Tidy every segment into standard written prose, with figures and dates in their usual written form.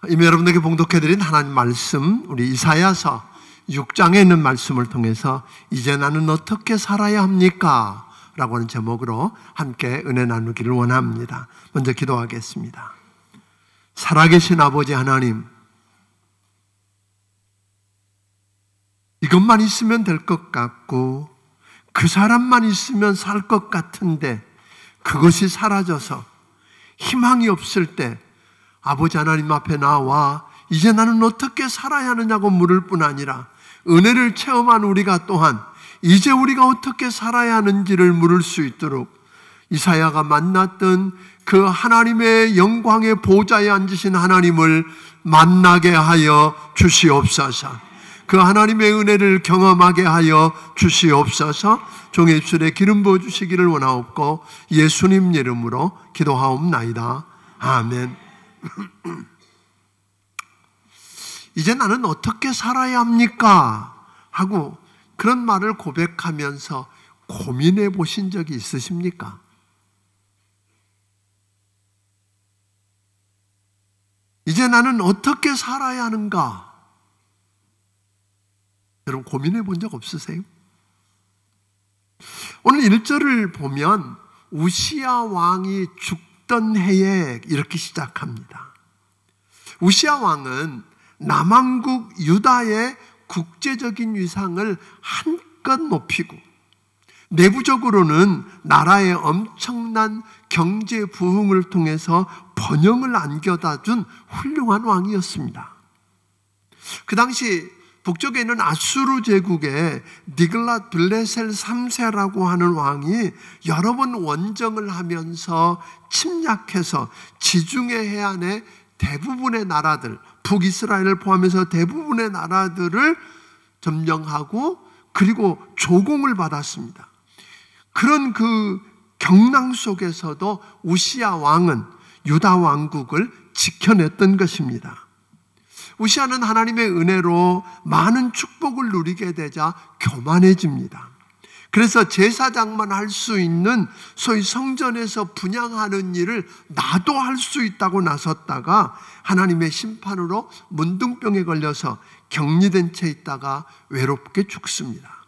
이미 여러분들에게 봉독해드린 하나님 말씀, 우리 이사야서 6장에 있는 말씀을 통해서 이제 나는 어떻게 살아야 합니까? 라고 하는 제목으로 함께 은혜 나누기를 원합니다. 먼저 기도하겠습니다. 살아계신 아버지 하나님, 이것만 있으면 될 것 같고 그 사람만 있으면 살 것 같은데 그것이 사라져서 희망이 없을 때 아버지 하나님 앞에 나와 이제 나는 어떻게 살아야 하느냐고 물을 뿐 아니라 은혜를 체험한 우리가 또한 이제 우리가 어떻게 살아야 하는지를 물을 수 있도록 이사야가 만났던 그 하나님의 영광의 보좌에 앉으신 하나님을 만나게 하여 주시옵소서. 그 하나님의 은혜를 경험하게 하여 주시옵소서. 종의 입술에 기름 부어주시기를 원하옵고 예수님 이름으로 기도하옵나이다. 아멘. 이제 나는 어떻게 살아야 합니까? 하고 그런 말을 고백하면서 고민해 보신 적이 있으십니까? 이제 나는 어떻게 살아야 하는가? 여러분 고민해 본 적 없으세요? 오늘 1절을 보면 우시야 왕이 죽던 해에 이렇게 시작합니다. 우시야 왕은 남왕국 유다의 국제적인 위상을 한껏 높이고 내부적으로는 나라의 엄청난 경제 부흥을 통해서 번영을 안겨다 준 훌륭한 왕이었습니다. 그 당시 북쪽에 있는 아수르 제국의 니글랏 빌레셀 3세라고 하는 왕이 여러 번 원정을 하면서 침략해서 지중해 해안의 대부분의 나라들, 북이스라엘을 포함해서 대부분의 나라들을 점령하고 그리고 조공을 받았습니다. 그런 그 경랑 속에서도 우시야 왕은 유다 왕국을 지켜냈던 것입니다. 우시야는 하나님의 은혜로 많은 축복을 누리게 되자 교만해집니다. 그래서 제사장만 할 수 있는 소위 성전에서 분향하는 일을 나도 할 수 있다고 나섰다가 하나님의 심판으로 문둥병에 걸려서 격리된 채 있다가 외롭게 죽습니다.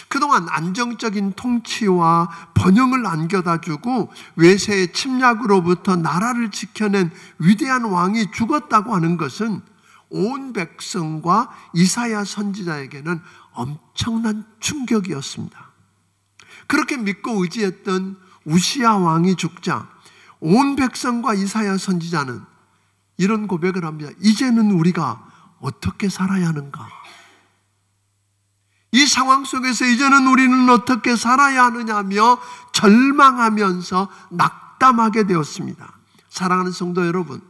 그동안 안정적인 통치와 번영을 안겨다 주고 외세의 침략으로부터 나라를 지켜낸 위대한 왕이 죽었다고 하는 것은 온 백성과 이사야 선지자에게는 엄청난 충격이었습니다. 그렇게 믿고 의지했던 우시야 왕이 죽자 온 백성과 이사야 선지자는 이런 고백을 합니다. 이제는 우리가 어떻게 살아야 하는가? 이 상황 속에서 이제는 우리는 어떻게 살아야 하느냐며 절망하면서 낙담하게 되었습니다. 사랑하는 성도 여러분,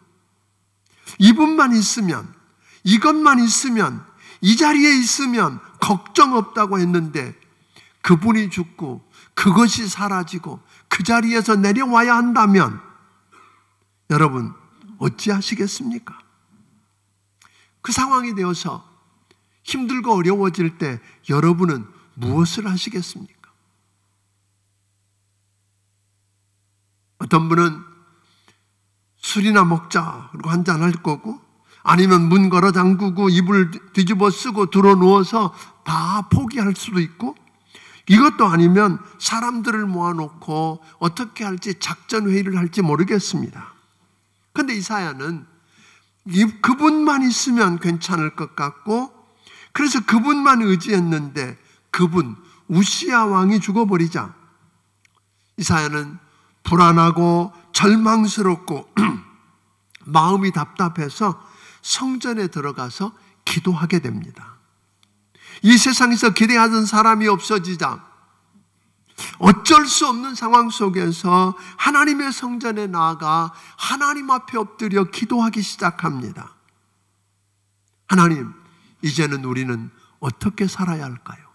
이분만 있으면, 이것만 있으면, 이 자리에 있으면 걱정 없다고 했는데 그분이 죽고 그것이 사라지고 그 자리에서 내려와야 한다면 여러분 어찌하시겠습니까? 그 상황이 되어서 힘들고 어려워질 때 여러분은 무엇을 하시겠습니까? 어떤 분은 술이나 먹자 그리고 한잔 할 거고 아니면 문 걸어 잠그고 이불 뒤집어 쓰고 들어 누워서 다 포기할 수도 있고 이것도 아니면 사람들을 모아놓고 어떻게 할지 작전 회의를 할지 모르겠습니다. 그런데 이사야는 그분만 있으면 괜찮을 것 같고 그래서 그분만 의지했는데 그분 우시야 왕이 죽어버리자 이사야는 불안하고 절망스럽고 마음이 답답해서 성전에 들어가서 기도하게 됩니다. 이 세상에서 기대하던 사람이 없어지자 어쩔 수 없는 상황 속에서 하나님의 성전에 나아가 하나님 앞에 엎드려 기도하기 시작합니다. 하나님, 이제는 우리는 어떻게 살아야 할까요?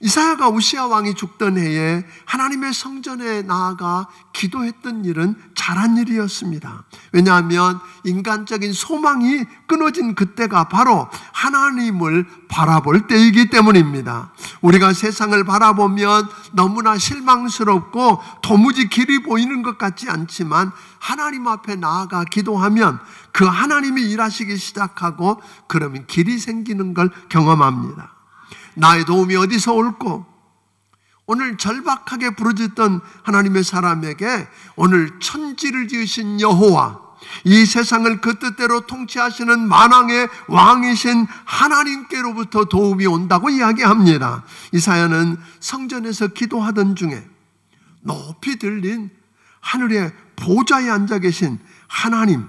이사야가 우시야 왕이 죽던 해에 하나님의 성전에 나아가 기도했던 일은 잘한 일이었습니다. 왜냐하면 인간적인 소망이 끊어진 그때가 바로 하나님을 바라볼 때이기 때문입니다. 우리가 세상을 바라보면 너무나 실망스럽고 도무지 길이 보이는 것 같지 않지만 하나님 앞에 나아가 기도하면 그 하나님이 일하시기 시작하고 그러면 길이 생기는 걸 경험합니다. 나의 도움이 어디서 올꼬? 오늘 절박하게 부르짖던 하나님의 사람에게 오늘 천지를 지으신 여호와, 이 세상을 그 뜻대로 통치하시는 만왕의 왕이신 하나님께로부터 도움이 온다고 이야기합니다. 이사야는 성전에서 기도하던 중에 높이 들린 하늘의 보좌에 앉아 계신 하나님,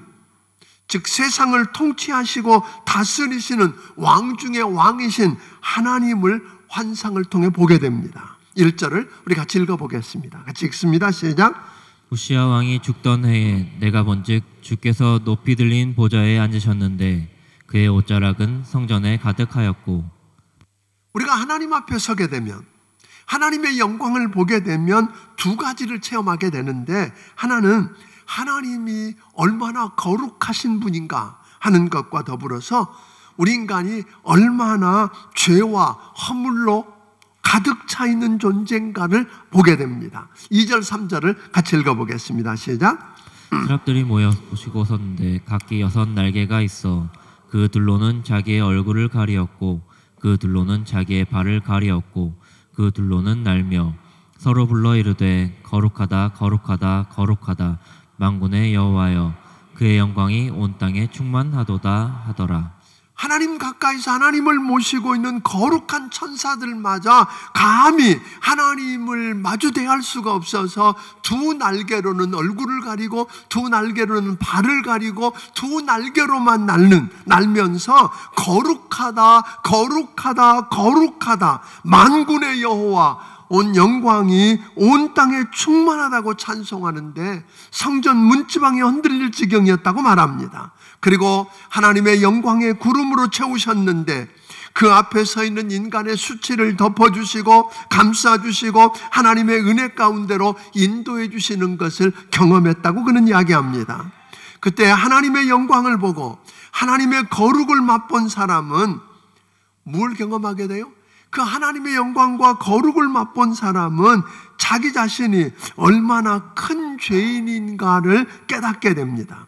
즉 세상을 통치하시고 다스리시는 왕 중의 왕이신 하나님을 환상을 통해 보게 됩니다. 1절을 우리 같이 읽어보겠습니다. 같이 읽습니다. 시작. 우시야 왕이 죽던 해에 내가 본즉 주께서 높이 들린 보좌에 앉으셨는데 그의 옷자락은 성전에 가득하였고. 우리가 하나님 앞에 서게 되면, 하나님의 영광을 보게 되면 두 가지를 체험하게 되는데, 하나는 하나님이 얼마나 거룩하신 분인가 하는 것과 더불어서 우리 인간이 얼마나 죄와 허물로 가득 차 있는 존재인가를 보게 됩니다. 2절 3절을 같이 읽어보겠습니다. 시작. 사람들이 모여 보시고 섰는데 각기 6 날개가 있어 그 둘로는 자기의 얼굴을 가리었고 그 둘로는 자기의 발을 가리었고 그 둘로는 날며 서로 불러 이르되 거룩하다 거룩하다 거룩하다 만군의 여호와여 그의 영광이 온 땅에 충만하도다 하더라. 하나님 가까이서 하나님을 모시고 있는 거룩한 천사들마저 감히 하나님을 마주 대할 수가 없어서 두 날개로는 얼굴을 가리고 두 날개로는 발을 가리고 두 날개로만 날면서 거룩하다 거룩하다 거룩하다 만군의 여호와 온 영광이 온 땅에 충만하다고 찬송하는데 성전 문지방이 흔들릴 지경이었다고 말합니다. 그리고 하나님의 영광의 구름으로 채우셨는데 그 앞에 서 있는 인간의 수치를 덮어주시고 감싸주시고 하나님의 은혜 가운데로 인도해 주시는 것을 경험했다고 그는 이야기합니다. 그때 하나님의 영광을 보고 하나님의 거룩을 맛본 사람은 뭘 경험하게 돼요? 그 하나님의 영광과 거룩을 맛본 사람은 자기 자신이 얼마나 큰 죄인인가를 깨닫게 됩니다.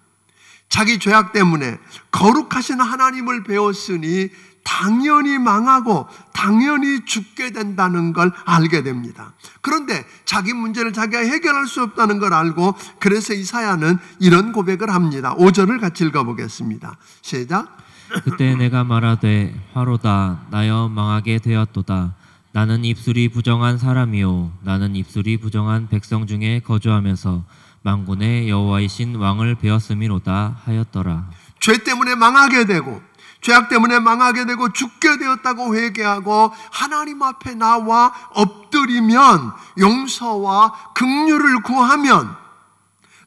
자기 죄악 때문에 거룩하신 하나님을 배웠으니 당연히 망하고 당연히 죽게 된다는 걸 알게 됩니다. 그런데 자기 문제를 자기가 해결할 수 없다는 걸 알고 그래서 이사야는 이런 고백을 합니다. 5절을 같이 읽어보겠습니다. 시작. 그때 내가 말하되 화로다 나여 망하게 되었도다. 나는 입술이 부정한 사람이요 나는 입술이 부정한 백성 중에 거주하면서 만군의 여호와이신 왕을 배웠음이로다 하였더라. 죄 때문에 망하게 되고 죄악 때문에 망하게 되고 죽게 되었다고 회개하고 하나님 앞에 나와 엎드리면 용서와 긍휼을 구하면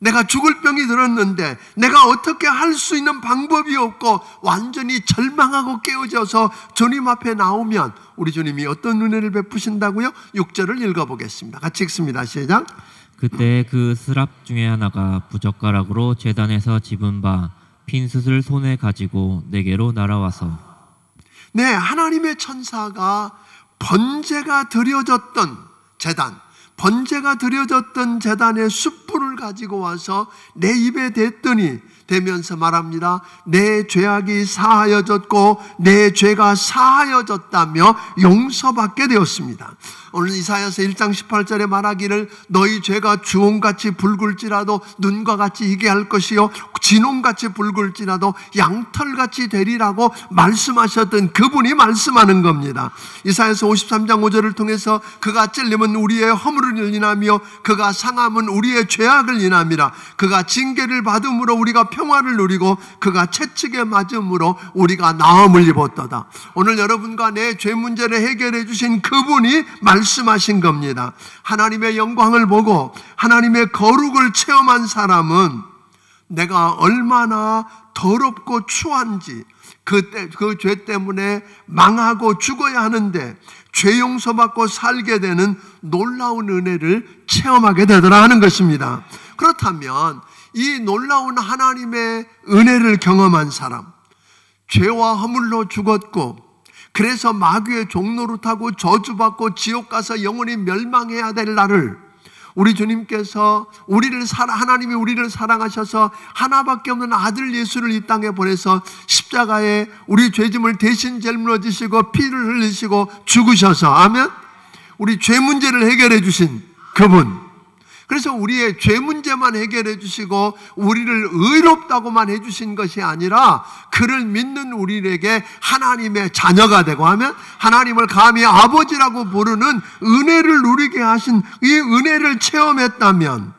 내가 죽을 병이 들었는데 내가 어떻게 할 수 있는 방법이 없고 완전히 절망하고 깨어져서 주님 앞에 나오면 우리 주님이 어떤 은혜를 베푸신다고요? 6절을 읽어보겠습니다. 같이 읽습니다. 시작. 그때 그 스랍 중에 하나가 부젓가락으로 제단에서 집은 바 핀 숯을 손에 가지고 내게로 날아와서. 네, 하나님의 천사가 번제가 드려졌던 제단, 번제가 드려졌던 제단의 숯불을 가지고 와서 내 입에 대면서 말합니다. 내 죄악이 사하여졌고 내 죄가 사하여졌다며 용서받게 되었습니다. 오늘 이사야서 1장 18절에 말하기를 너희 죄가 주홍같이 붉을지라도 눈과 같이 희게 할 것이요 진홍같이 붉을지라도 양털같이 되리라고 말씀하셨던 그분이 말씀하는 겁니다. 이사야서 53장 5절을 통해서 그가 찔림은 우리의 허물을 인하며 그가 상함은 우리의 죄악을 인함이라. 그가 징계를 받음으로 우리가 평화를 누리고 그가 채찍에 맞음으로 우리가 나음을 입었도다. 오늘 여러분과 내 죄 문제를 해결해 주신 그분이 말씀하신 겁니다. 하나님의 영광을 보고 하나님의 거룩을 체험한 사람은 내가 얼마나 더럽고 추한지 그 죄 때문에 망하고 죽어야 하는데 죄 용서받고 살게 되는 놀라운 은혜를 체험하게 되더라 하는 것입니다. 그렇다면 이 놀라운 하나님의 은혜를 경험한 사람, 죄와 허물로 죽었고 그래서 마귀의 종노릇하고 저주받고 지옥 가서 영원히 멸망해야 될 날을 우리 주님께서 하나님이 우리를 사랑하셔서 하나밖에 없는 아들 예수를 이 땅에 보내서 십자가에 우리 죄짐을 대신 짊어지시고 피를 흘리시고 죽으셔서, 아멘, 우리 죄 문제를 해결해 주신 그분. 그래서 우리의 죄 문제만 해결해 주시고 우리를 의롭다고만 해주신 것이 아니라 그를 믿는 우리에게 하나님의 자녀가 되고 하면 하나님을 감히 아버지라고 부르는 은혜를 누리게 하신 이 은혜를 체험했다면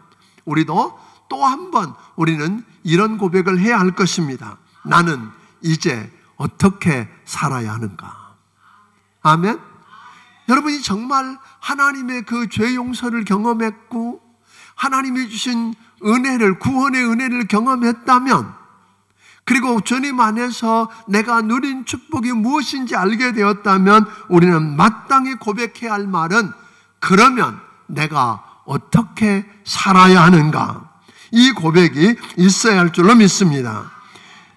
우리도 또 한 번 우리는 이런 고백을 해야 할 것입니다. 나는 이제 어떻게 살아야 하는가? 아멘. 여러분이 정말 하나님의 그 죄 용서를 경험했고 하나님이 주신 은혜를, 구원의 은혜를 경험했다면, 그리고 주님 안에서 내가 누린 축복이 무엇인지 알게 되었다면 우리는 마땅히 고백해야 할 말은 그러면 내가 어떻게 살아야 하는가? 이 고백이 있어야 할 줄로 믿습니다.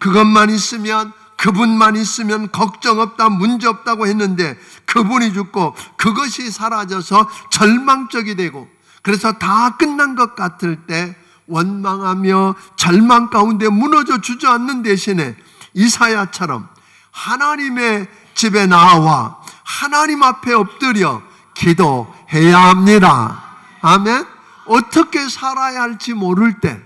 그것만 있으면, 그분만 있으면 걱정 없다, 문제 없다고 했는데 그분이 죽고 그것이 사라져서 절망적이 되고 그래서 다 끝난 것 같을 때 원망하며 절망 가운데 무너져 주저앉는 대신에 이사야처럼 하나님의 집에 나와 하나님 앞에 엎드려 기도해야 합니다. 아멘. 어떻게 살아야 할지 모를 때,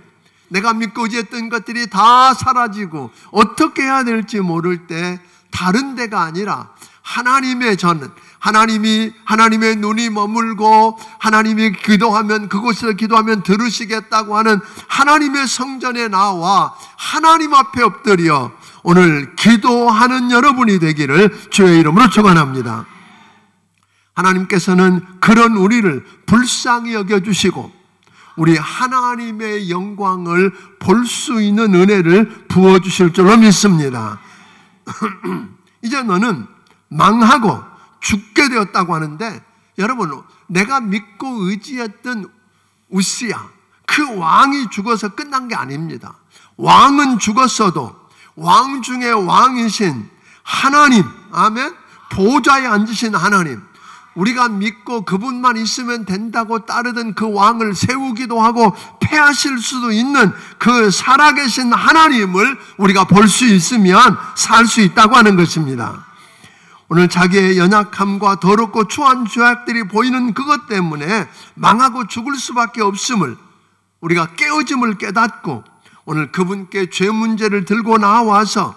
내가 믿고 의지했던 것들이 다 사라지고 어떻게 해야 될지 모를 때 다른 데가 아니라 하나님의 저는 하나님의 눈이 머물고 하나님이 기도하면 그곳에서 기도하면 들으시겠다고 하는 하나님의 성전에 나와 하나님 앞에 엎드려 오늘 기도하는 여러분이 되기를 주의 이름으로 축원합니다. 하나님께서는 그런 우리를 불쌍히 여겨주시고 우리 하나님의 영광을 볼 수 있는 은혜를 부어주실 줄로 믿습니다. 이제 너는 망하고 죽게 되었다고 하는데, 여러분, 내가 믿고 의지했던 우시야, 그 왕이 죽어서 끝난 게 아닙니다. 왕은 죽었어도 왕 중에 왕이신 하나님, 아멘, 보좌에 앉으신 하나님, 우리가 믿고 그분만 있으면 된다고 따르던 그 왕을 세우기도 하고 패하실 수도 있는 그 살아계신 하나님을 우리가 볼 수 있으면 살 수 있다고 하는 것입니다. 오늘 자기의 연약함과 더럽고 추한 죄악들이 보이는 그것 때문에 망하고 죽을 수밖에 없음을 우리가 깨어짐을 깨닫고 오늘 그분께 죄 문제를 들고 나와서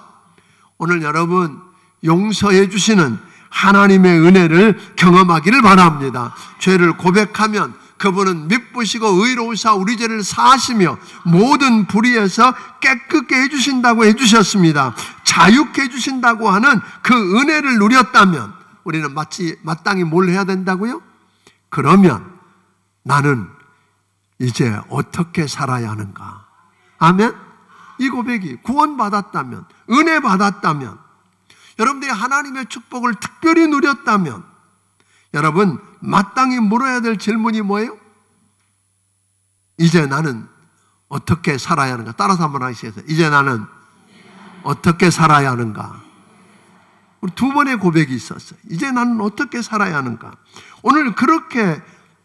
오늘 여러분 용서해 주시는 하나님의 은혜를 경험하기를 바랍니다. 죄를 고백하면 그분은 미쁘시고 의로우사 우리 죄를 사하시며 모든 불의에서 깨끗게 해주신다고 해주셨습니다. 자유케 해주신다고 하는 그 은혜를 누렸다면 우리는 마땅히 뭘 해야 된다고요? 그러면 나는 이제 어떻게 살아야 하는가? 아멘? 이 고백이 구원받았다면, 은혜 받았다면, 여러분들이 하나님의 축복을 특별히 누렸다면 여러분 마땅히 물어야 될 질문이 뭐예요? 이제 나는 어떻게 살아야 하는가? 따라서 한번 하시겠어요? 이제 나는 어떻게 살아야 하는가? 우리 두 번의 고백이 있었어요. 이제 나는 어떻게 살아야 하는가? 오늘 그렇게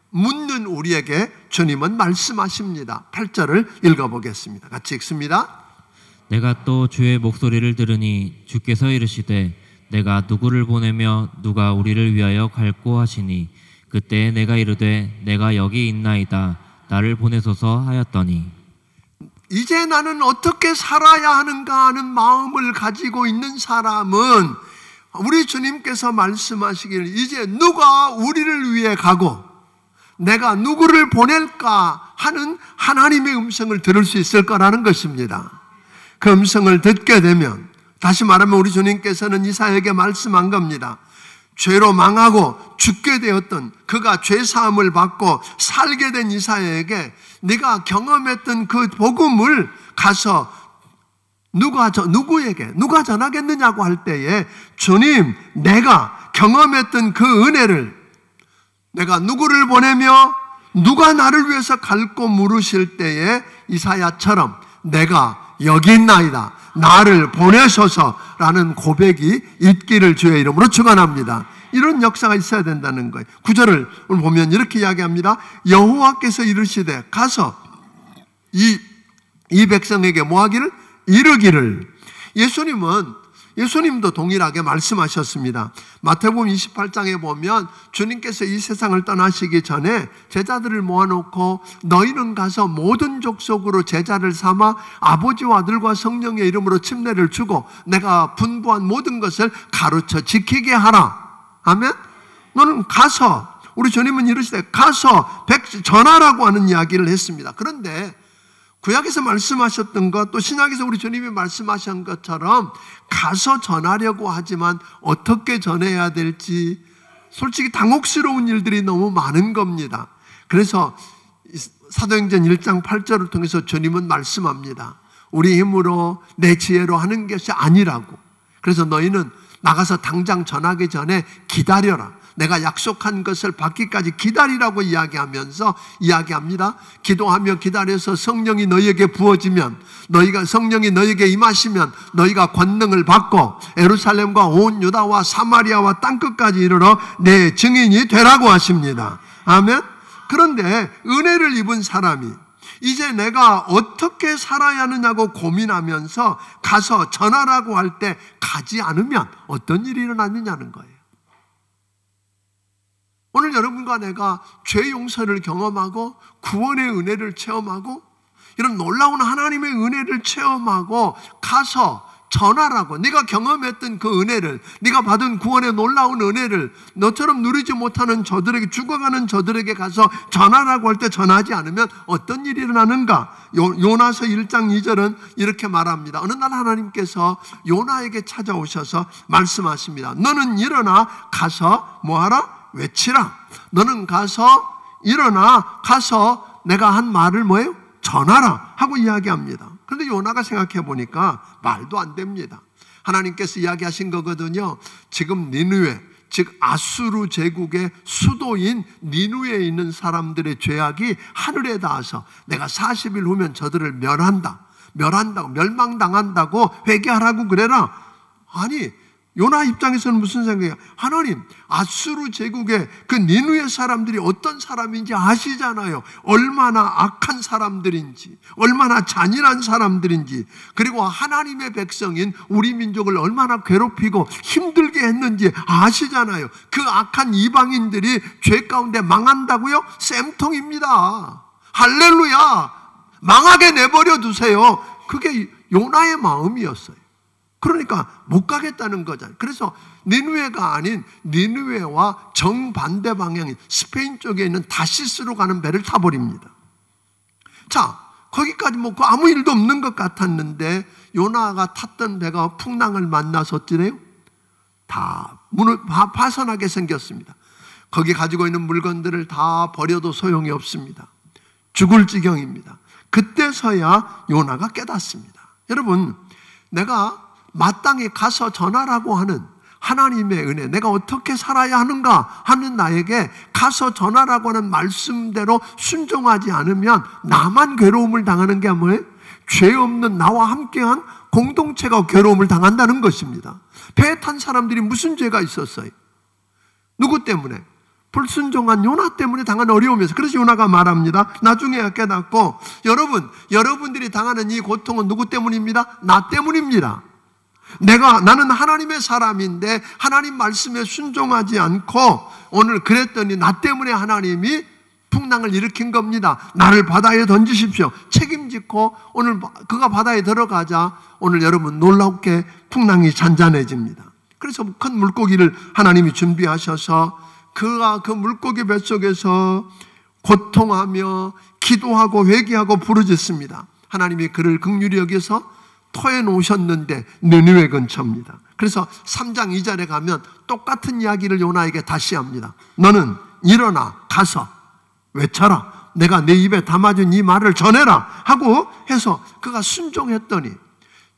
묻는 우리에게 주님은 말씀하십니다. 8절을 읽어보겠습니다. 같이 읽습니다. 내가 또 주의 목소리를 들으니 주께서 이르시되 내가 누구를 보내며 누가 우리를 위하여 갈꼬 하시니 그때 내가 이르되 내가 여기 있나이다 나를 보내소서 하였더니, 이제 나는 어떻게 살아야 하는가 하는 마음을 가지고 있는 사람은 우리 주님께서 말씀하시기를 이제 누가 우리를 위해 가고 내가 누구를 보낼까 하는 하나님의 음성을 들을 수 있을 거라는 것입니다. 그 음성을 듣게 되면, 다시 말하면 우리 주님께서는 이사야에게 말씀한 겁니다. 죄로 망하고 죽게 되었던 그가 죄사함을 받고 살게 된 이사야에게 네가 경험했던 그 복음을 가서 누가 전하겠느냐고 할 때에 주님, 내가 경험했던 그 은혜를 내가 누구를 보내며 누가 나를 위해서 갈고 물으실 때에 이사야처럼 내가 여기 있나이다. 나를 보내소서라는 고백이 있기를 주의 이름으로 축원합니다. 이런 역사가 있어야 된다는 거예요. 9절을 보면 이렇게 이야기합니다. 여호와께서 이르시되 가서 이 백성에게 뭐하기를? 이르기를. 예수님도 동일하게 말씀하셨습니다. 마태복음 28장에 보면 주님께서 이 세상을 떠나시기 전에 제자들을 모아놓고 너희는 가서 모든 족속으로 제자를 삼아 아버지와 아들과 성령의 이름으로 침례를 주고 내가 분부한 모든 것을 가르쳐 지키게 하라. 아멘? 너는 가서, 우리 주님은 이르시되 가서 전하라고 하는 이야기를 했습니다. 그런데 구약에서 말씀하셨던 것, 또 신약에서 우리 주님이 말씀하신 것처럼 가서 전하려고 하지만 어떻게 전해야 될지 솔직히 당혹스러운 일들이 너무 많은 겁니다. 그래서 사도행전 1장 8절을 통해서 주님은 말씀합니다. 우리 힘으로 내 지혜로 하는 것이 아니라고. 그래서 너희는 나가서 당장 전하기 전에 기다려라. 내가 약속한 것을 받기까지 기다리라고 이야기합니다. 기도하며 기다려서 성령이 너희에게 부어지면, 성령이 너희에게 임하시면 너희가 권능을 받고 예루살렘과 온 유다와 사마리아와 땅끝까지 이르러 내 증인이 되라고 하십니다. 아멘. 그런데 은혜를 입은 사람이 이제 내가 어떻게 살아야 하느냐고 고민하면서 가서 전하라고 할 때 가지 않으면 어떤 일이 일어나느냐는 거예요. 오늘 여러분과 내가 죄 용서를 경험하고 구원의 은혜를 체험하고 이런 놀라운 하나님의 은혜를 체험하고 가서 전하라고, 네가 경험했던 그 은혜를, 네가 받은 구원의 놀라운 은혜를 너처럼 누리지 못하는 저들에게, 죽어가는 저들에게 가서 전하라고 할 때 전하지 않으면 어떤 일이 일어나는가? 요나서 1장 2절은 이렇게 말합니다. 어느 날 하나님께서 요나에게 찾아오셔서 말씀하십니다. 너는 일어나 가서 뭐하라? 외치라. 너는 가서 일어나 가서 내가 한 말을 뭐예요? 전하라 하고 이야기합니다. 그런데 요나가 생각해 보니까 말도 안 됩니다. 하나님께서 이야기하신 거거든요. 지금 니느웨, 즉 아수르 제국의 수도인 니느웨에 있는 사람들의 죄악이 하늘에 닿아서 내가 40일 후면 저들을 멸한다고, 멸망당한다고 회개하라고 그래라. 아니, 요나 입장에서는 무슨 생각이에요? 하나님, 아수르 제국의 그 니느웨 사람들이 어떤 사람인지 아시잖아요. 얼마나 악한 사람들인지, 얼마나 잔인한 사람들인지, 그리고 하나님의 백성인 우리 민족을 얼마나 괴롭히고 힘들게 했는지 아시잖아요. 그 악한 이방인들이 죄 가운데 망한다고요? 쌤통입니다. 할렐루야! 망하게 내버려 두세요. 그게 요나의 마음이었어요. 그러니까 못 가겠다는 거잖아요. 그래서 니느웨가 아닌 니느웨와 정반대 방향인 스페인 쪽에 있는 다시스로 가는 배를 타버립니다. 자, 거기까지 뭐 아무 일도 없는 것 같았는데 요나가 탔던 배가 풍랑을 만나서 어찌래요? 다 문을 파손하게 생겼습니다. 거기 가지고 있는 물건들을 다 버려도 소용이 없습니다. 죽을 지경입니다. 그때서야 요나가 깨닫습니다. 여러분, 내가 마땅히 가서 전하라고 하는 하나님의 은혜, 내가 어떻게 살아야 하는가 하는 나에게 가서 전하라고 하는 말씀대로 순종하지 않으면 나만 괴로움을 당하는 게 뭐예요? 죄 없는 나와 함께한 공동체가 괴로움을 당한다는 것입니다. 배에 탄 사람들이 무슨 죄가 있었어요? 누구 때문에? 불순종한 요나 때문에 당한 어려움에서. 그래서 요나가 말합니다. 나중에 깨닫고, 여러분들이 당하는 이 고통은 누구 때문입니다? 나 때문입니다. 나는 하나님의 사람인데 하나님 말씀에 순종하지 않고 오늘 그랬더니 나 때문에 하나님이 풍랑을 일으킨 겁니다. 나를 바다에 던지십시오. 책임지고 오늘 그가 바다에 들어가자 오늘 여러분 놀랍게 풍랑이 잔잔해집니다. 그래서 큰 물고기를 하나님이 준비하셔서 그가 그 물고기 뱃속에서 고통하며 기도하고 회개하고 부르짖습니다. 하나님이 그를 긍휼히 여겨서 토해 놓으셨는데 느느웨 근처입니다. 그래서 3장 2절에 가면 똑같은 이야기를 요나에게 다시 합니다. 너는 일어나 가서 외쳐라. 내가 내 입에 담아준 이 말을 전해라 하고 해서 그가 순종했더니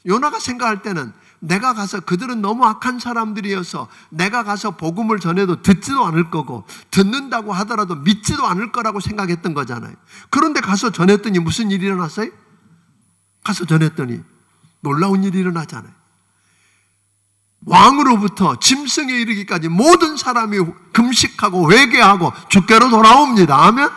요나가 생각할 때는 내가 가서 그들은 너무 악한 사람들이어서 내가 가서 복음을 전해도 듣지도 않을 거고 듣는다고 하더라도 믿지도 않을 거라고 생각했던 거잖아요. 그런데 가서 전했더니 무슨 일이 일어났어요? 가서 전했더니 놀라운 일이 일어나잖아요. 왕으로부터 짐승에 이르기까지 모든 사람이 금식하고 회개하고 주께로 돌아옵니다. 아멘.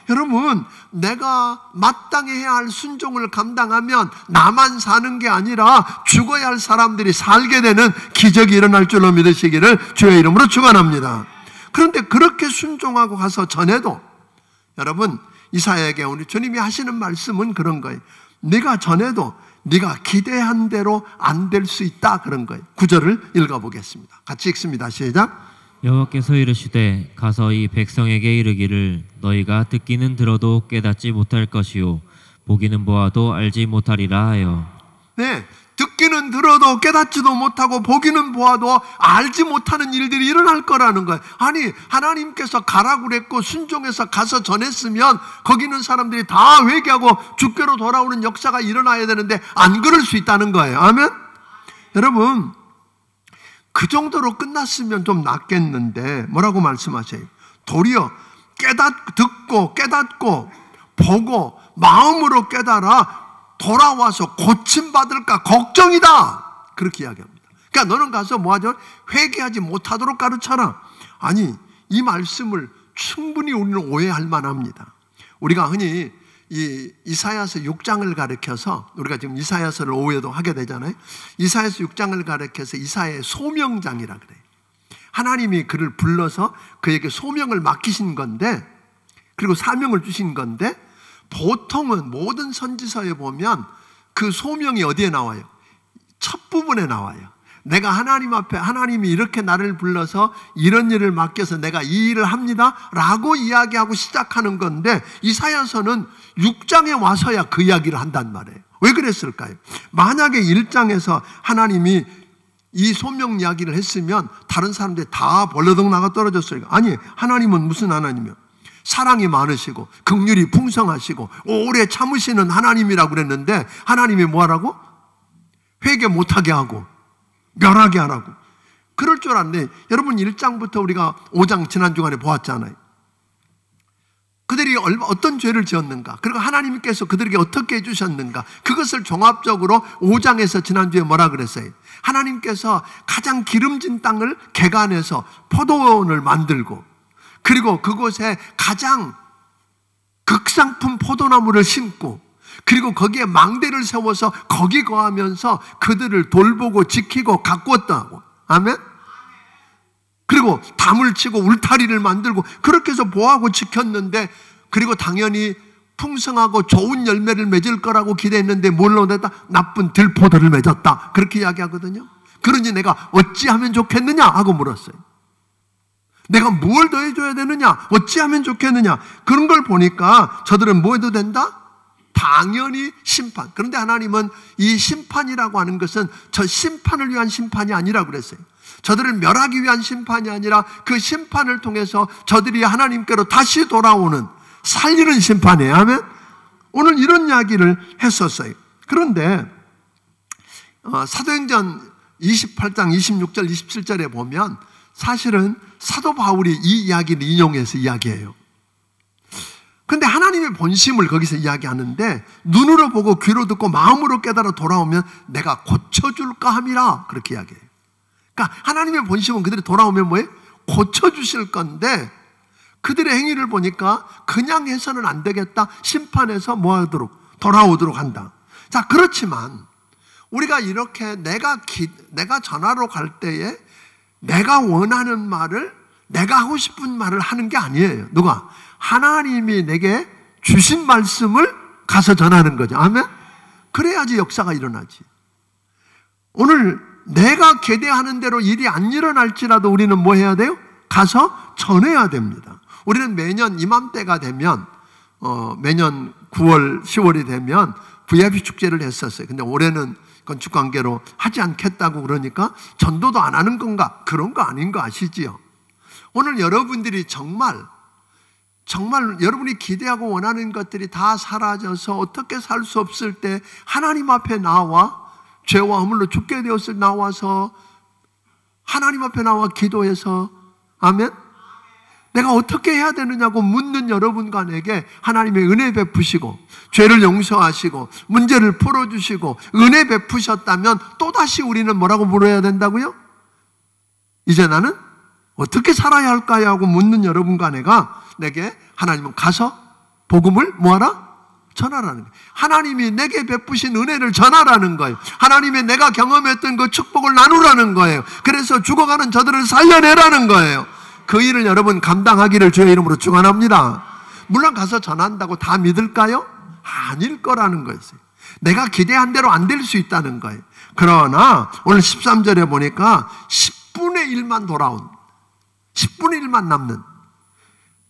여러분, 내가 마땅히 해야 할 순종을 감당하면 나만 사는 게 아니라 죽어야 할 사람들이 살게 되는 기적이 일어날 줄로 믿으시기를 주의 이름으로 축원합니다. 그런데 그렇게 순종하고 가서 전해도 여러분, 이사야에게 우리 주님이 하시는 말씀은 그런 거예요. 네가 전해도 네가 기대한 대로 안 될 수 있다, 그런 거예요. 9절을 읽어보겠습니다. 같이 읽습니다. 시작. 여호와께서 이르시되 가서 이 백성에게 이르기를 너희가 듣기는 들어도 깨닫지 못할 것이요 보기는 보아도 알지 못하리라 하여. 네, 듣기는 들어도 깨닫지도 못하고 보기는 보아도 알지 못하는 일들이 일어날 거라는 거예요. 아니, 하나님께서 가라고 그랬고 순종해서 가서 전했으면 거기 있는 사람들이 다 회개하고 주께로 돌아오는 역사가 일어나야 되는데 안 그럴 수 있다는 거예요. 아멘. 여러분, 그 정도로 끝났으면 좀 낫겠는데 뭐라고 말씀하세요? 도리어 듣고 깨닫고 보고 마음으로 깨달아 돌아와서 고침받을까 걱정이다, 그렇게 이야기합니다. 그러니까 너는 가서 뭐하죠? 회개하지 못하도록 가르쳐라. 아니, 이 말씀을 충분히 우리는 오해할 만합니다. 우리가 흔히 이 이사야서 6장을 가르쳐서, 우리가 지금 이사야서를 오해도 하게 되잖아요. 이사야서 6장을 가르쳐서 이사야의 소명장이라 그래요. 하나님이 그를 불러서 그에게 소명을 맡기신 건데, 그리고 사명을 주신 건데, 보통은 모든 선지서에 보면 그 소명이 어디에 나와요? 첫 부분에 나와요. 내가 하나님 앞에, 하나님이 이렇게 나를 불러서 이런 일을 맡겨서 내가 이 일을 합니다 라고 이야기하고 시작하는 건데, 이사야서는 6장에 와서야 그 이야기를 한단 말이에요. 왜 그랬을까요? 만약에 1장에서 하나님이 이 소명 이야기를 했으면 다른 사람들이 다 벌러덩 나가 떨어졌어요. 아니, 하나님은 무슨 하나님이요? 사랑이 많으시고 긍휼이 풍성하시고 오래 참으시는 하나님이라고 그랬는데, 하나님이 뭐하라고? 회개 못하게 하고 멸하게 하라고. 그럴 줄 알았네. 여러분, 1장부터 우리가 5장 지난 주간에 보았잖아요. 그들이 어떤 죄를 지었는가, 그리고 하나님께서 그들에게 어떻게 해주셨는가, 그것을 종합적으로 5장에서 지난주에 뭐라 그랬어요? 하나님께서 가장 기름진 땅을 개간해서 포도원을 만들고, 그리고 그곳에 가장 극상품 포도나무를 심고, 그리고 거기에 망대를 세워서 거기 거하면서 그들을 돌보고 지키고 가꾸었다고. 아멘? 그리고 담을 치고 울타리를 만들고 그렇게 해서 보호하고 지켰는데, 그리고 당연히 풍성하고 좋은 열매를 맺을 거라고 기대했는데 뭘로 냈다? 나쁜 들포도를 맺었다, 그렇게 이야기하거든요. 그러니 내가 어찌하면 좋겠느냐 하고 물었어요. 내가 뭘 더 해줘야 되느냐, 어찌하면 좋겠느냐. 그런 걸 보니까 저들은 뭐 해도 된다? 당연히 심판. 그런데 하나님은 이 심판이라고 하는 것은 저 심판을 위한 심판이 아니라 그랬어요. 저들을 멸하기 위한 심판이 아니라 그 심판을 통해서 저들이 하나님께로 다시 돌아오는 살리는 심판이에요. 아멘? 오늘 이런 이야기를 했었어요. 그런데 사도행전 28장 26절 27절에 보면 사실은 사도 바울이 이 이야기를 인용해서 이야기해요. 그런데 하나님의 본심을 거기서 이야기하는데, 눈으로 보고 귀로 듣고 마음으로 깨달아 돌아오면 내가 고쳐줄까 함이라, 그렇게 이야기해요. 그러니까 하나님의 본심은 그들이 돌아오면 뭐예요? 고쳐주실 건데, 그들의 행위를 보니까 그냥 해서는 안 되겠다, 심판해서 뭐 하도록? 돌아오도록 한다. 자, 그렇지만 우리가 이렇게 내가 전하러 갈 때에 내가 원하는 말을, 내가 하고 싶은 말을 하는 게 아니에요. 누가? 하나님이 내게 주신 말씀을 가서 전하는 거죠. 아멘? 그래야지 역사가 일어나지. 오늘 내가 기대하는 대로 일이 안 일어날지라도 우리는 뭐 해야 돼요? 가서 전해야 됩니다. 우리는 매년 이맘때가 되면 매년 9월, 10월이 되면 VIP 축제를 했었어요. 근데 올해는 건축관계로 하지 않겠다고 그러니까 전도도 안 하는 건가? 그런 거 아닌 거 아시지요? 오늘 여러분들이 정말 여러분이 기대하고 원하는 것들이 다 사라져서 어떻게 살 수 없을 때 하나님 앞에 나와, 죄와 허물로 죽게 되었을 나와서 하나님 앞에 나와 기도해서, 아멘? 내가 어떻게 해야 되느냐고 묻는 여러분과 내게 하나님의 은혜 베푸시고 죄를 용서하시고 문제를 풀어주시고 은혜 베푸셨다면 또다시 우리는 뭐라고 물어야 된다고요? 이제 나는 어떻게 살아야 할까요? 하고 묻는 여러분과 내게 하나님은 가서 복음을 뭐하라? 전하라는 거예요. 하나님이 내게 베푸신 은혜를 전하라는 거예요. 하나님의 내가 경험했던 그 축복을 나누라는 거예요. 그래서 죽어가는 저들을 살려내라는 거예요. 그 일을 여러분 감당하기를 주의 이름으로 축원합니다. 물론 가서 전한다고 다 믿을까요? 아닐 거라는 거예요. 내가 기대한 대로 안 될 수 있다는 거예요. 그러나 오늘 13절에 보니까 10분의 1만 돌아온, 10분의 1만 남는,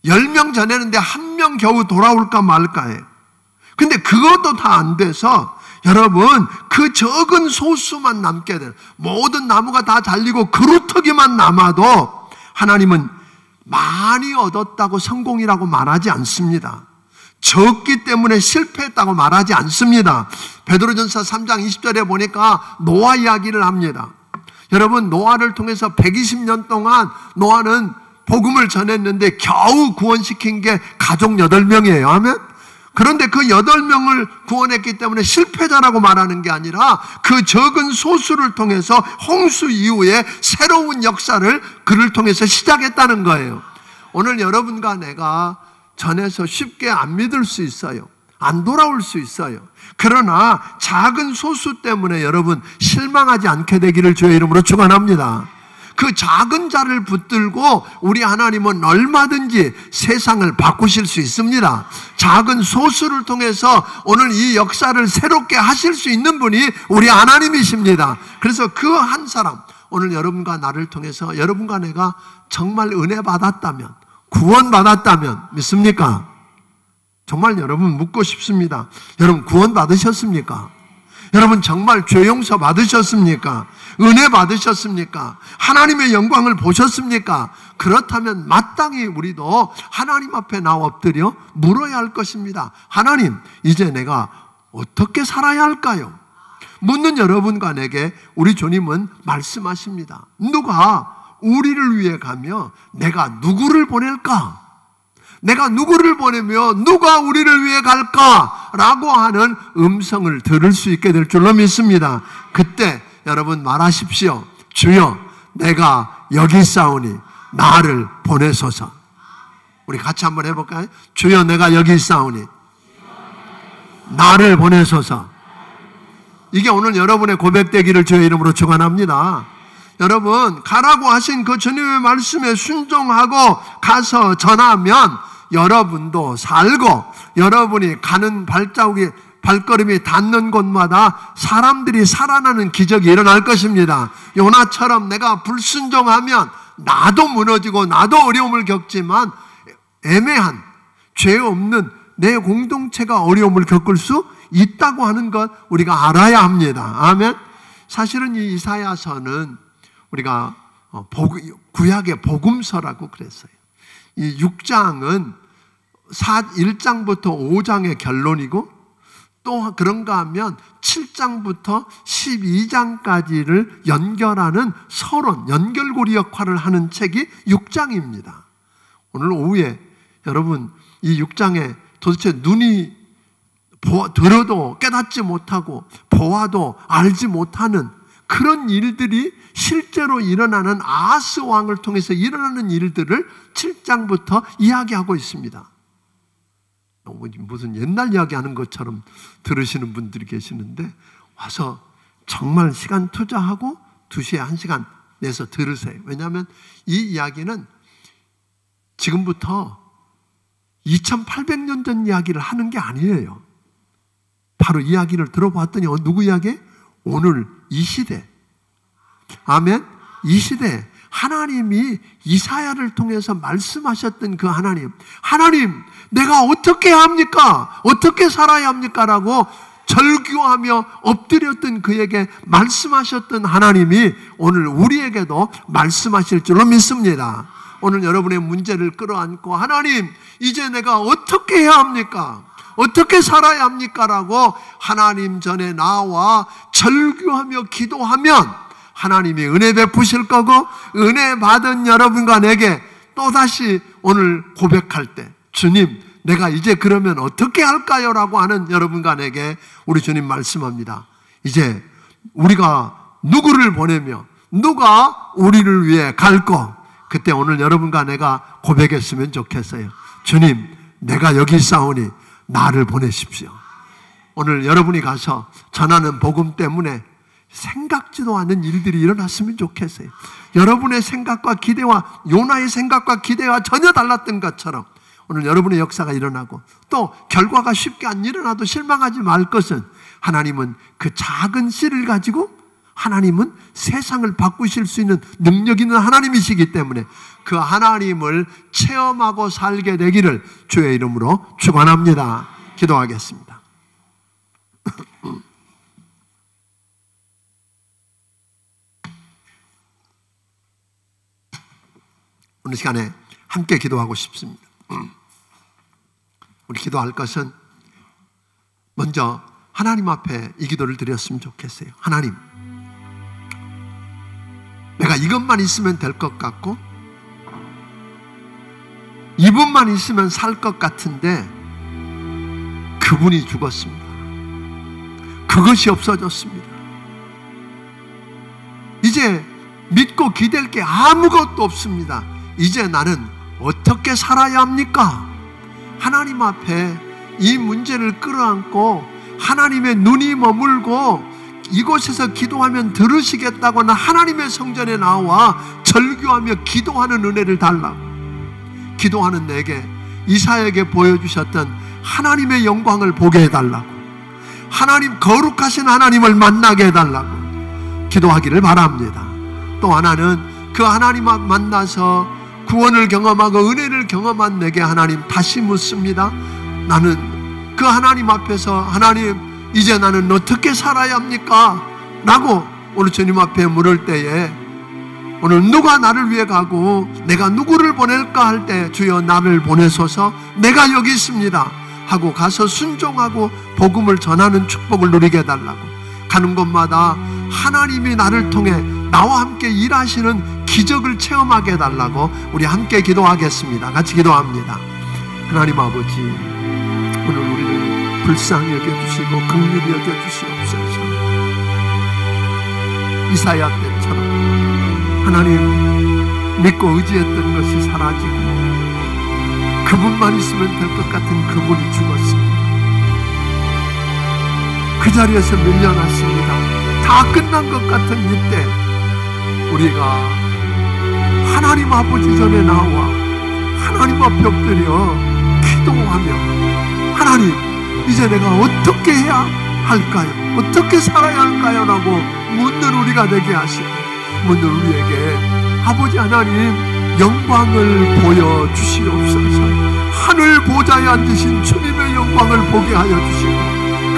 10명 전했는데 1명 겨우 돌아올까 말까예요. 근데 그것도 다 안 돼서 여러분 그 적은 소수만 남게 돼요. 모든 나무가 다 잘리고 그루터기만 남아도 하나님은 많이 얻었다고 성공이라고 말하지 않습니다. 적기 때문에 실패했다고 말하지 않습니다. 베드로전서 3장 20절에 보니까 노아 이야기를 합니다. 여러분 노아를 통해서 120년 동안 노아는 복음을 전했는데 겨우 구원시킨 게 가족 8명이에요. 아멘? 그런데 그 8명을 구원했기 때문에 실패자라고 말하는 게 아니라 그 적은 소수를 통해서 홍수 이후에 새로운 역사를 그를 통해서 시작했다는 거예요. 오늘 여러분과 내가 전해서 쉽게 안 믿을 수 있어요. 안 돌아올 수 있어요. 그러나 작은 소수 때문에 여러분 실망하지 않게 되기를 주의 이름으로 축원합니다. 그 작은 자를 붙들고 우리 하나님은 얼마든지 세상을 바꾸실 수 있습니다. 작은 소수를 통해서 오늘 이 역사를 새롭게 하실 수 있는 분이 우리 하나님이십니다. 그래서 그 한 사람, 오늘 여러분과 나를 통해서 여러분과 내가 정말 은혜 받았다면, 구원 받았다면 믿습니까? 정말 여러분 묻고 싶습니다. 여러분 구원 받으셨습니까? 여러분 정말 죄 용서 받으셨습니까? 은혜 받으셨습니까? 하나님의 영광을 보셨습니까? 그렇다면 마땅히 우리도 하나님 앞에 나와 엎드려 물어야 할 것입니다. 하나님, 이제 내가 어떻게 살아야 할까요? 묻는 여러분과 내게 우리 주님은 말씀하십니다. 누가 우리를 위해 가며 내가 누구를 보낼까? 내가 누구를 보내며 누가 우리를 위해 갈까라고 하는 음성을 들을 수 있게 될 줄로 믿습니다. 그때 여러분 말하십시오. 주여, 내가 여기 있사오니 나를 보내소서. 우리 같이 한번 해볼까요? 주여, 내가 여기 있사오니 나를 보내소서. 이게 오늘 여러분의 고백되기를 주의 이름으로 축원합니다. 여러분 가라고 하신 그 주님의 말씀에 순종하고 가서 전하면 여러분도 살고 여러분이 가는 발걸음이 닿는 곳마다 사람들이 살아나는 기적이 일어날 것입니다. 요나처럼 내가 불순종하면 나도 무너지고 나도 어려움을 겪지만 애매한 죄 없는 내 공동체가 어려움을 겪을 수 있다고 하는 것 우리가 알아야 합니다. 아멘. 사실은 이 이사야서는 우리가 구약의 복음서라고 그랬어요. 이 6장은 1장부터 5장의 결론이고 또 그런가 하면 7장부터 12장까지를 연결하는 서론, 연결고리 역할을 하는 책이 6장입니다. 오늘 오후에 여러분 이 6장에 도대체 눈이 들어도 깨닫지 못하고 보아도 알지 못하는 그런 일들이 실제로 일어나는 아하스 왕을 통해서 일어나는 일들을 7장부터 이야기하고 있습니다. 무슨 옛날 이야기하는 것처럼 들으시는 분들이 계시는데 와서 정말 시간 투자하고 2시에 1시간 내서 들으세요. 왜냐하면 이 이야기는 지금부터 2800년 전 이야기를 하는 게 아니에요. 바로 이야기를 들어봤더니 누구 이야기? 오늘 이 시대. 아멘. 이 시대 하나님이 이사야를 통해서 말씀하셨던 그 하나님, 내가 어떻게 해야 합니까? 어떻게 살아야 합니까? 라고 절규하며 엎드렸던 그에게 말씀하셨던 하나님이 오늘 우리에게도 말씀하실 줄로 믿습니다. 오늘 여러분의 문제를 끌어안고 하나님, 이제 내가 어떻게 해야 합니까? 어떻게 살아야 합니까? 라고 하나님 전에 나와 절규하며 기도하면 하나님이 은혜 베푸실 거고 은혜 받은 여러분과 내게 또다시 오늘 고백할 때 주님 내가 이제 그러면 어떻게 할까요? 라고 하는 여러분과 내게 우리 주님 말씀합니다. 이제 우리가 누구를 보내며 누가 우리를 위해 갈고, 그때 오늘 여러분과 내가 고백했으면 좋겠어요. 주님 내가 여기 있사오니 나를 보내십시오. 오늘 여러분이 가서 전하는 복음 때문에 생각지도 않은 일들이 일어났으면 좋겠어요. 여러분의 생각과 기대와 요나의 생각과 기대와 전혀 달랐던 것처럼 오늘 여러분의 역사가 일어나고, 또 결과가 쉽게 안 일어나도 실망하지 말 것은 하나님은 그 작은 씨를 가지고 하나님은 세상을 바꾸실 수 있는 능력 있는 하나님이시기 때문에 그 하나님을 체험하고 살게 되기를 주의 이름으로 축원합니다. 기도하겠습니다. 오늘 시간에 함께 기도하고 싶습니다. 우리 기도할 것은 먼저 하나님 앞에 이 기도를 드렸으면 좋겠어요. 하나님, 내가 이것만 있으면 될 것 같고 이분만 있으면 살 것 같은데 그분이 죽었습니다. 그것이 없어졌습니다. 이제 믿고 기댈 게 아무것도 없습니다. 이제 나는 어떻게 살아야 합니까? 하나님 앞에 이 문제를 끌어안고 하나님의 눈이 머물고 이곳에서 기도하면 들으시겠다고는 하나님의 성전에 나와 절규하며 기도하는 은혜를 달라고, 기도하는 내게 이사야에게 보여주셨던 하나님의 영광을 보게 해달라고, 하나님 거룩하신 하나님을 만나게 해달라고 기도하기를 바랍니다. 또 하나는 그 하나님 앞 만나서 구원을 경험하고 은혜를 경험한 내게 하나님 다시 묻습니다. 나는 그 하나님 앞에서 하나님 이제 나는 어떻게 살아야 합니까? 라고 오늘 주님 앞에 물을 때에 오늘 누가 나를 위해 가고 내가 누구를 보낼까 할 때 주여 나를 보내소서, 내가 여기 있습니다 하고 가서 순종하고 복음을 전하는 축복을 누리게 해달라고, 가는 곳마다 하나님이 나를 통해 나와 함께 일하시는 기적을 체험하게 해달라고 우리 함께 기도하겠습니다. 같이 기도합니다. 하나님 아버지, 오늘 우리를 불쌍히 여겨주시고 긍휼히 여겨주시옵소서. 이사야 때처럼 하나님 믿고 의지했던 것이 사라지고 그분만 있으면 될 것 같은 그분이 죽었습니다. 그 자리에서 밀려났습니다. 다 끝난 것 같은 이때 우리가 하나님 아버지 전에 나와 하나님 앞에 엎드려 기도하며 하나님 이제 내가 어떻게 해야 할까요? 어떻게 살아야 할까요? 라고 묻는 우리가 되게 하시고, 묻는 우리에게 아버지 하나님 영광을 보여주시옵소서. 하늘 보좌에 앉으신 주님의 영광을 보게 하여 주시고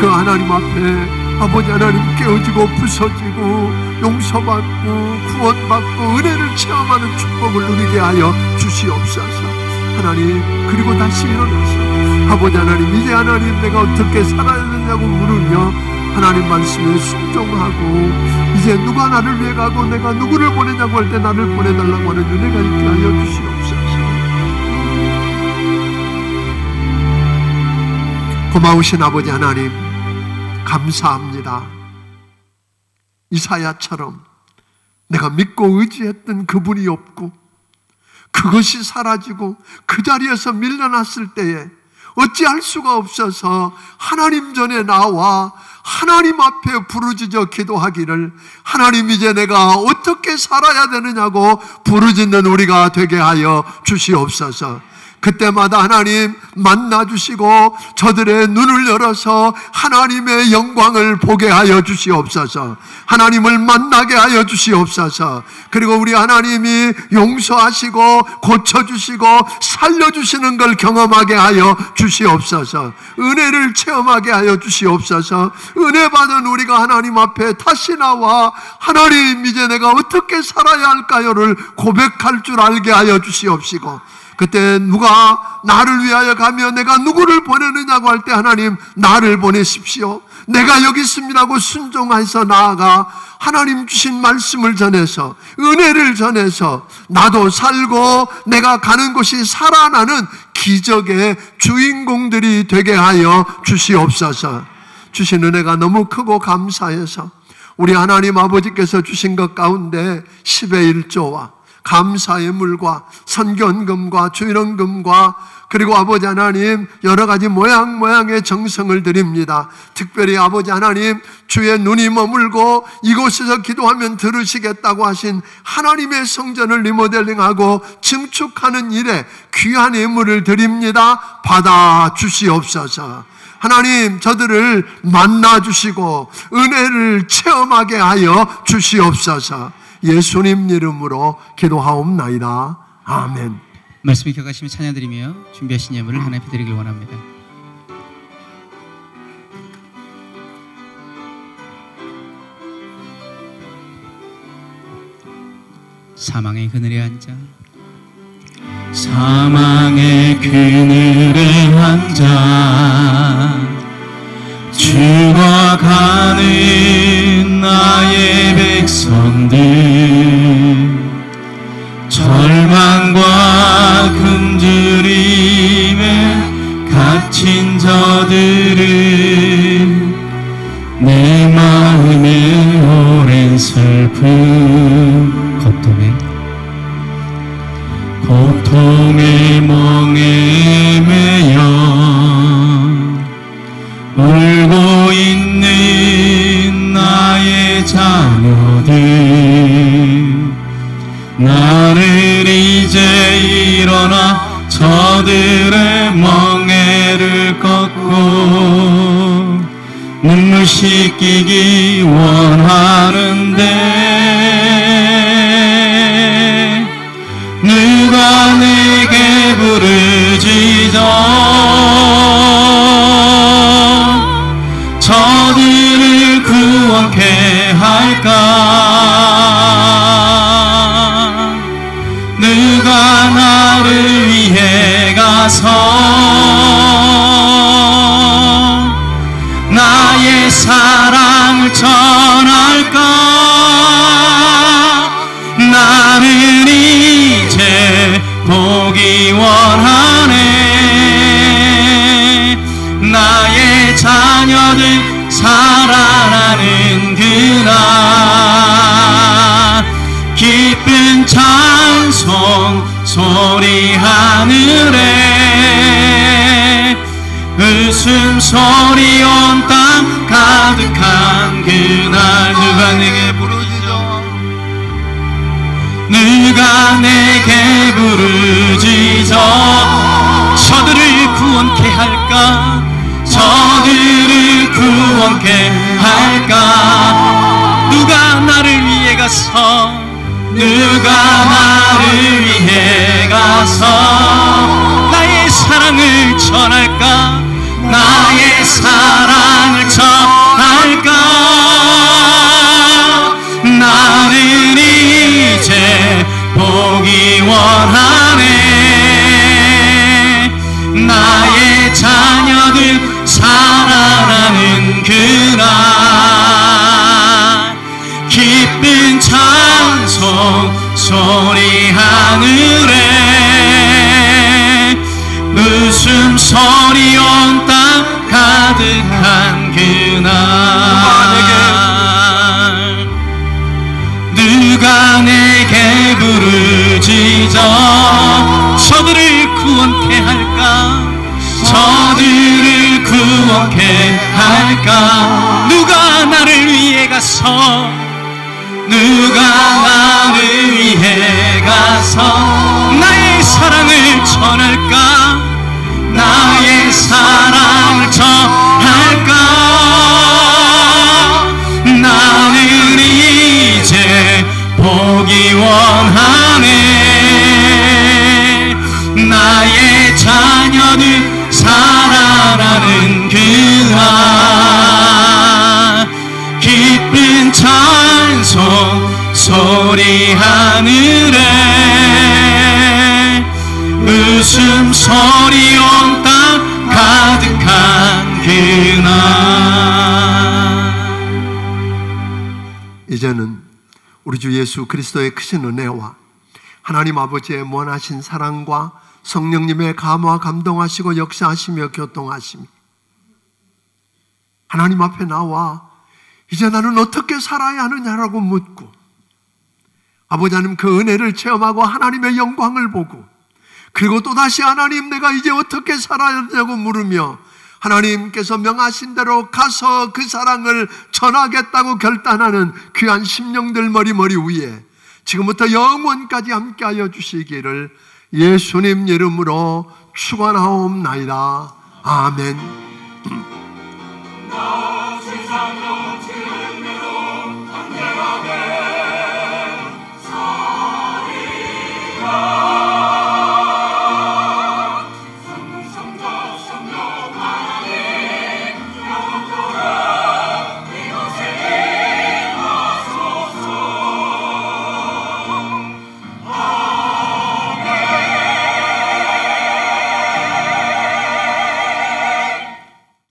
그 하나님 앞에 아버지 하나님 깨어지고 부서지고 용서받고 구원받고 은혜를 체험하는 축복을 누리게 하여 주시옵소서. 하나님, 그리고 다시 일어나서 아버지 하나님 이제 하나님 내가 어떻게 살아야 되냐고 물으며 하나님 말씀에 순종하고 이제 누가 나를 위해 가고 내가 누구를 보내냐고 할 때 나를 보내달라고 하는 은혜가 있게 하여 주시옵소서. 고마우신 아버지 하나님 감사합니다. 이사야처럼 내가 믿고 의지했던 그분이 없고 그것이 사라지고 그 자리에서 밀려났을 때에 어찌할 수가 없어서 하나님 전에 나와 하나님 앞에 부르짖어 기도하기를, 하나님 이제 내가 어떻게 살아야 되느냐고 부르짖는 우리가 되게 하여 주시옵소서. 그때마다 하나님 만나주시고 저들의 눈을 열어서 하나님의 영광을 보게 하여 주시옵소서. 하나님을 만나게 하여 주시옵소서. 그리고 우리 하나님이 용서하시고 고쳐주시고 살려주시는 걸 경험하게 하여 주시옵소서. 은혜를 체험하게 하여 주시옵소서. 은혜 받은 우리가 하나님 앞에 다시 나와 하나님 이제 내가 어떻게 살아야 할까요를 고백할 줄 알게 하여 주시옵시고, 그때 누가 나를 위하여 가며 내가 누구를 보내느냐고 할 때 하나님 나를 보내십시오. 내가 여기 있습니다고 순종해서 나아가 하나님 주신 말씀을 전해서 은혜를 전해서 나도 살고 내가 가는 곳이 살아나는 기적의 주인공들이 되게 하여 주시옵소서. 주신 은혜가 너무 크고 감사해서 우리 하나님 아버지께서 주신 것 가운데 10의 1조와 감사의 물과 선견금과 주일원금과 그리고 아버지 하나님 여러 가지 모양의 정성을 드립니다. 특별히 아버지 하나님 주의 눈이 머물고 이곳에서 기도하면 들으시겠다고 하신 하나님의 성전을 리모델링하고 증축하는 일에 귀한 예물을 드립니다. 받아 주시옵소서. 하나님 저들을 만나주시고 은혜를 체험하게 하여 주시옵소서. 예수님 이름으로 기도하옵나이다. 아멘. 말씀을 기억하시며 찬양드리며 준비하신 예물을 하나님께 드리길 원합니다. 사망의 그늘에 앉아 사망의 그늘에 앉아 죽어가는 나의 백성들 절망과 굶주림에 갇힌 저들은 내 마음에 오랜 슬픔 고통의 멍에 매여 울고 있는 나의 자녀들 나를 이제 일어나 저들의 멍에를 꺾고 눈물 씻기기 원하는데 누가 내게 부르짖어 저들을 구원케 할까? 누가 나를 위해 가서 나의 사랑을 전할까? 나는 이제 보기 원하네. 나의 자녀들 살아나는 그날 기쁜 찬송 소리 하늘에 웃음소리 온 땅 가득한 그날 누가 내게 부르짖어 누가 내게 부르짖어 저들을 구원케 할까? 저들을 구원케 할까? 누가 나를 위해 가서 누가 나를 위해 가서 나의 사랑을 전할까? 나의 사랑을 전할까? 나는 이제 보기 원하네. 나의 자녀들 살아나는 그날 기쁜 찬송 소리 하늘에 웃음소리 온 땅 가득한 그날 누가 내게 부르짖어 저들을 구원케 할까? 저들을 구원케 할까? 누가 나를 위해 가서 누가 나를 위해 가서 나의 사랑을 전할까? 나의 사랑을 전할까? 나는 이제 보기 원하네. 나의 자녀들 살아나는 그날 기쁜 찬송 소리 하늘에 웃음소리 온 땅 가득한 그날. 이제는 우리 주 예수 그리스도의 크신 은혜와 하나님 아버지의 무한하신 사랑과 성령님의 감화 감동하시고 역사하시며 교통하시며 하나님 앞에 나와 이제 나는 어떻게 살아야 하느냐라고 묻고 아버지 하나님 그 은혜를 체험하고 하나님의 영광을 보고 그리고 또다시 하나님 내가 이제 어떻게 살아야 되냐고 물으며 하나님께서 명하신 대로 가서 그 사랑을 전하겠다고 결단하는 귀한 심령들 머리 위에 지금부터 영원까지 함께하여 주시기를 예수님 이름으로 축원하옵나이다. 아멘.